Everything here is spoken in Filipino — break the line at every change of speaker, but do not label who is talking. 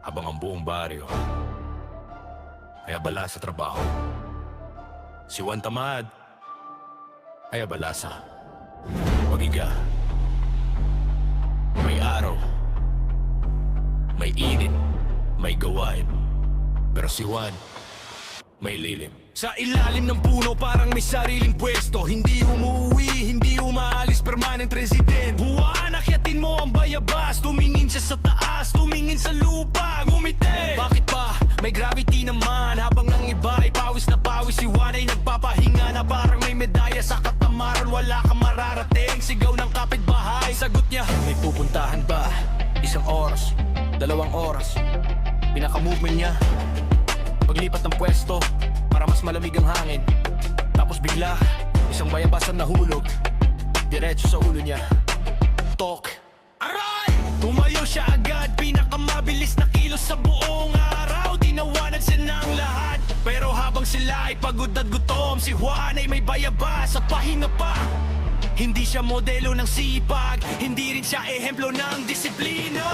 habang ang buong baryo ay abala sa trabaho. Si Juan tamad ay abala sa paghiga. May araw, may init, may gawain, pero si Juan may lilim. Sa ilalim ng puno parang may sariling pwesto. Hindi umuwi, hindi umaalis, permanent resident. Juan, akyatin mo ang bayabas. Tumingin siya sa taas, tumingin sa lupa, ngumiti. Bakit ba? May gravity naman. Habang ang iba ay pawis na pawis, si Juan ay nagpapahinga na parang may medalya sa katamaran. Wala kang mararating, sigaw ng kapitbahay. Sagot niya, may pupuntahan ba? 1 oras, 2 oras. Pinaka-movement niya paglipat ng pwesto para mas malamig ang hangin. Tapos bigla, isang bayabas ang nahulog diretso sa ulo niya. Tok! Aray! Tumayo siya agad, pinakamabilis na kilos sa buong araw. Tinawanan siya ng lahat, pero habang sila ay pagod at gutom, si Juan ay may bayabas at pahinga pa. Hindi siya modelo ng sipag, hindi rin siya ehemplo ng disiplina.